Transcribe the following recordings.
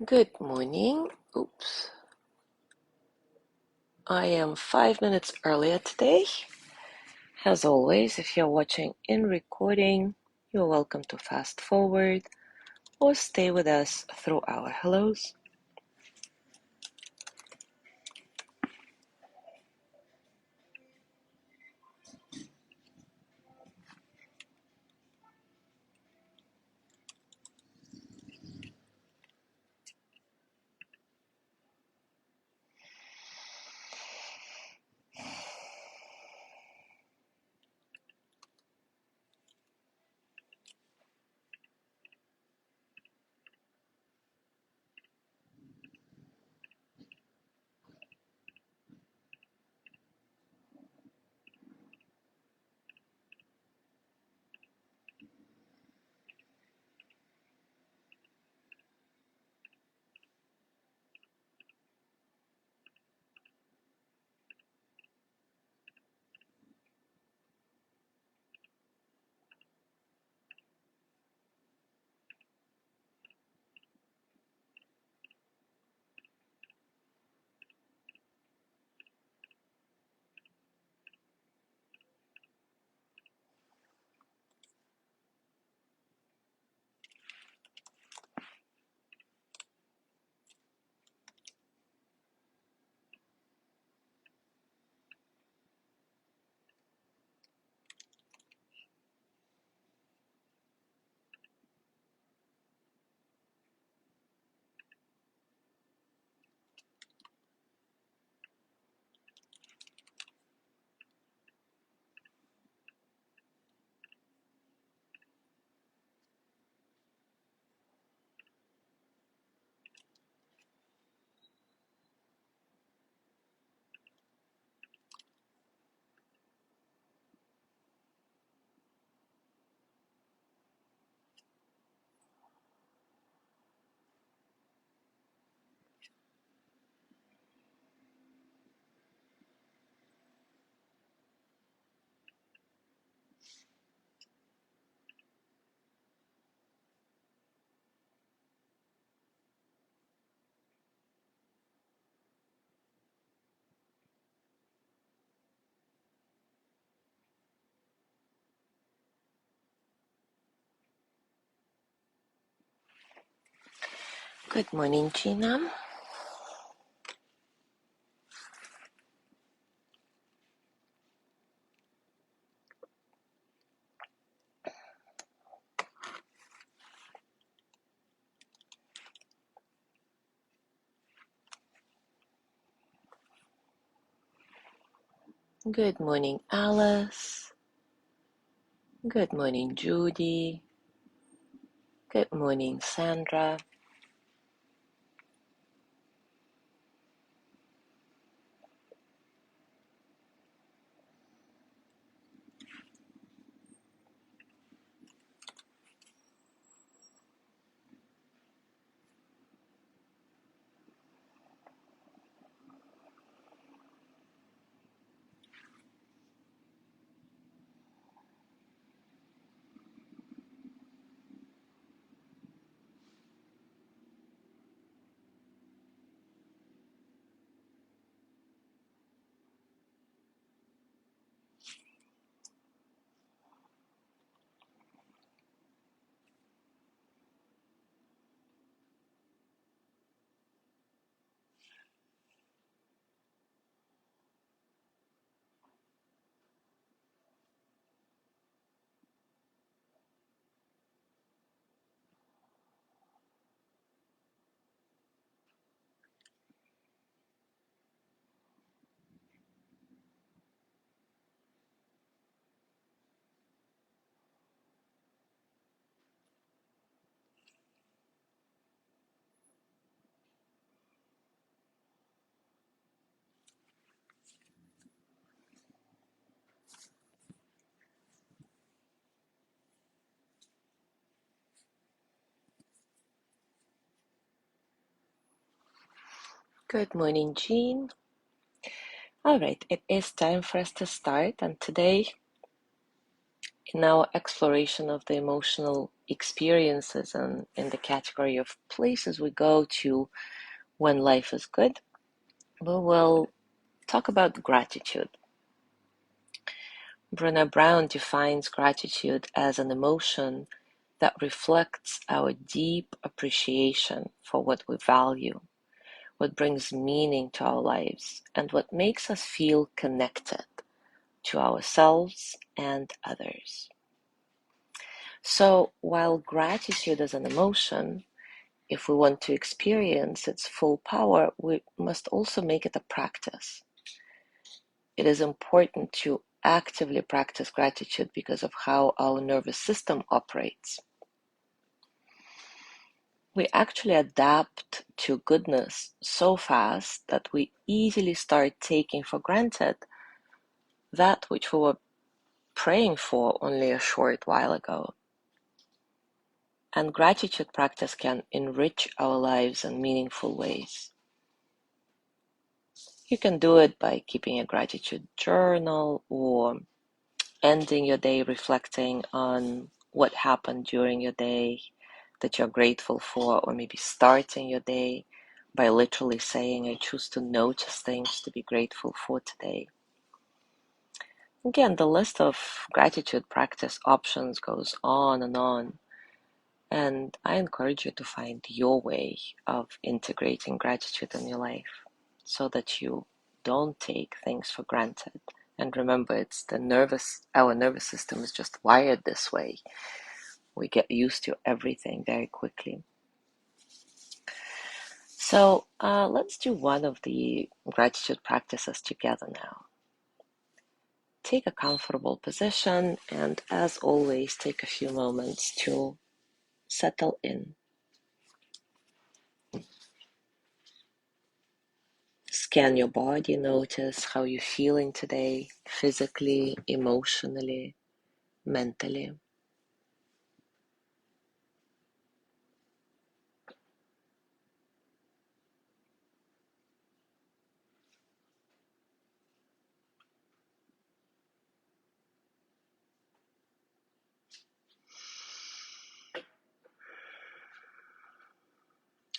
Good morning. Oops. I am 5 minutes earlier today. As always, if you're watching in recording, you're welcome to fast forward or stay with us through our hellos. Good morning, Gina. Good morning, Alice. Good morning, Judy. Good morning, Sandra. Good morning, Jean. All right, it is time for us to start, and today in our exploration of the emotional experiences and in the category of places we go to when life is good, we will talk about gratitude. Brené Brown defines gratitude as an emotion that reflects our deep appreciation for what we value, what brings meaning to our lives, and what makes us feel connected to ourselves and others. So, while gratitude is an emotion, if we want to experience its full power, we must also make it a practice. It is important to actively practice gratitude because of how our nervous system operates. We actually adapt to goodness so fast that we easily start taking for granted that which we were praying for only a short while ago. And gratitude practice can enrich our lives in meaningful ways. You can do it by keeping a gratitude journal or ending your day reflecting on what happened during your day that you're grateful for, or maybe starting your day by literally saying, I choose to notice things to be grateful for today. Again, the list of gratitude practice options goes on, and I encourage you to find your way of integrating gratitude in your life so that you don't take things for granted. And remember, our nervous system is just wired this way. We get used to everything very quickly. So let's do one of the gratitude practices together now. Take a comfortable position, and as always, take a few moments to settle in. Scan your body, notice how you're feeling today, physically, emotionally, mentally.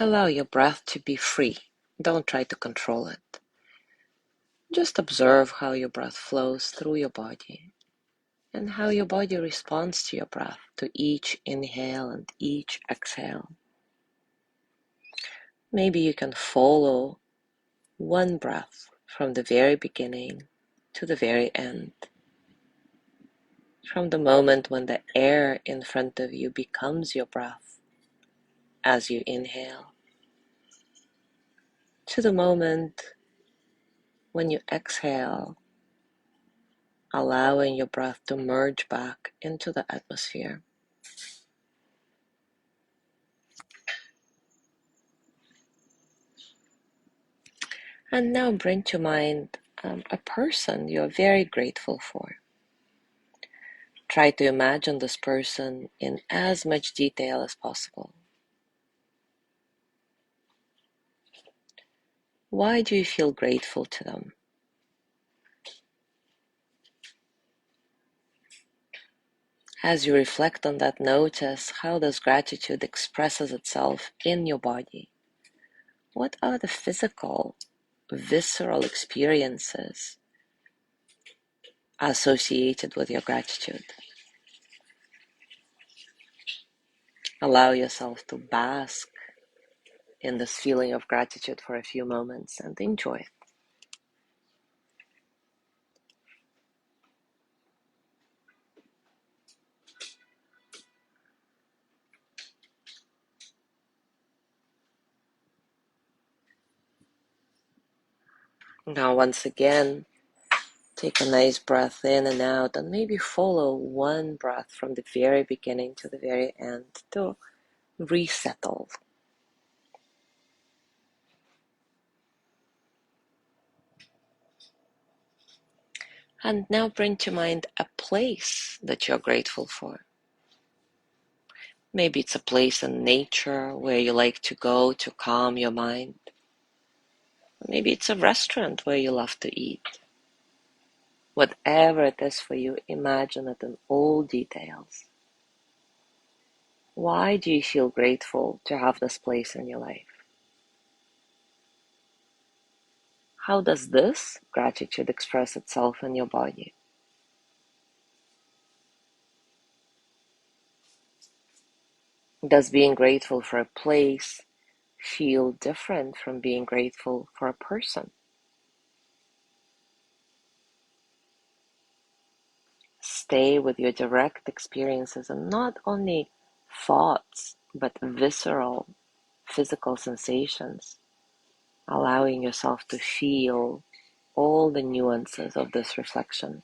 Allow your breath to be free. Don't try to control it. Just observe how your breath flows through your body and how your body responds to your breath, to each inhale and each exhale. Maybe you can follow one breath from the very beginning to the very end. From the moment when the air in front of you becomes your breath as you inhale, to the moment when you exhale, allowing your breath to merge back into the atmosphere. And now bring to mind a person you're very grateful for. Try to imagine this person in as much detail as possible. Why do you feel grateful to them? As you reflect on that, notice how this gratitude expresses itself in your body. What are the physical, visceral experiences associated with your gratitude? Allow yourself to bask in this feeling of gratitude for a few moments and enjoy it. Now, once again, take a nice breath in and out, and maybe follow one breath from the very beginning to the very end to resettle. And now bring to mind a place that you're grateful for. Maybe it's a place in nature where you like to go to calm your mind. Maybe it's a restaurant where you love to eat. Whatever it is for you, imagine it in all details. Why do you feel grateful to have this place in your life? How does this gratitude express itself in your body? Does being grateful for a place feel different from being grateful for a person? Stay with your direct experiences and not only thoughts, but visceral, physical sensations, allowing yourself to feel all the nuances of this reflection.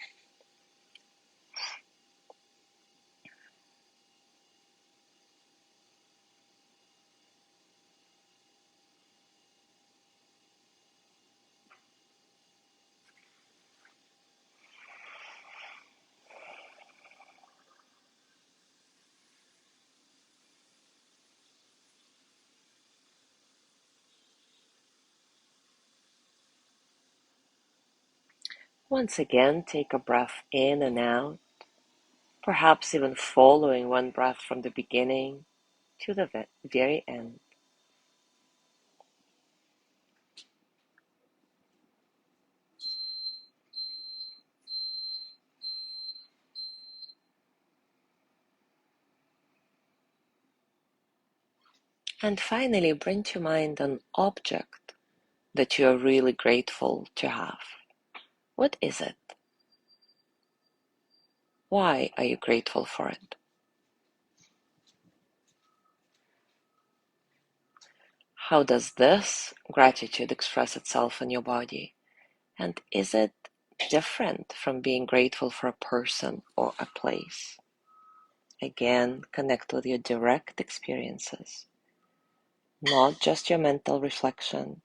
Once again, take a breath in and out, perhaps even following one breath from the beginning to the very end. And finally, bring to mind an object that you are really grateful to have. What is it? Why are you grateful for it? How does this gratitude express itself in your body? And is it different from being grateful for a person or a place? Again, connect with your direct experiences, not just your mental reflection,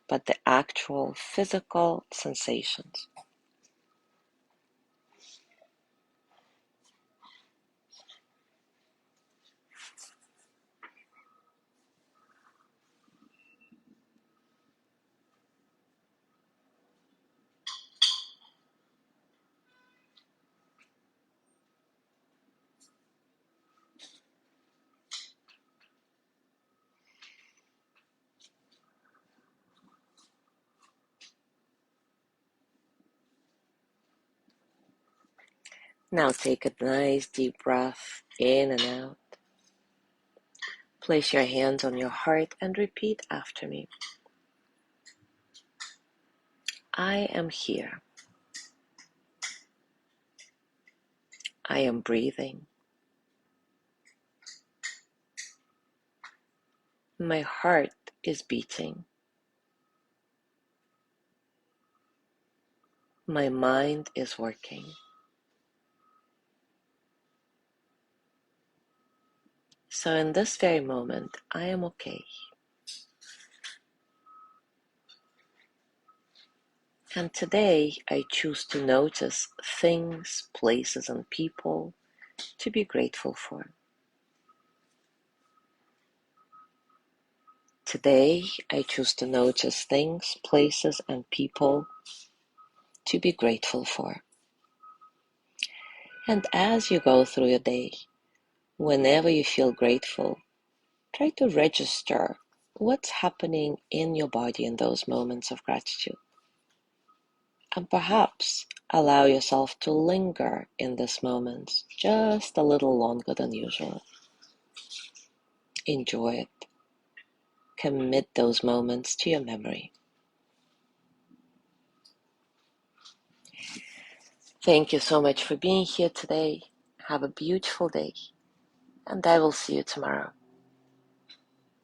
but the actual physical sensations. Now take a nice deep breath in and out. Place your hands on your heart and repeat after me. I am here. I am breathing. My heart is beating. My mind is working. So in this very moment, I am okay. And today I choose to notice things, places, and people to be grateful for. Today I choose to notice things, places, and people to be grateful for. And as you go through your day, whenever you feel grateful, try to register what's happening in your body in those moments of gratitude. And perhaps allow yourself to linger in these moments just a little longer than usual. Enjoy it. Commit those moments to your memory. Thank you so much for being here today. Have a beautiful day, and I will see you tomorrow.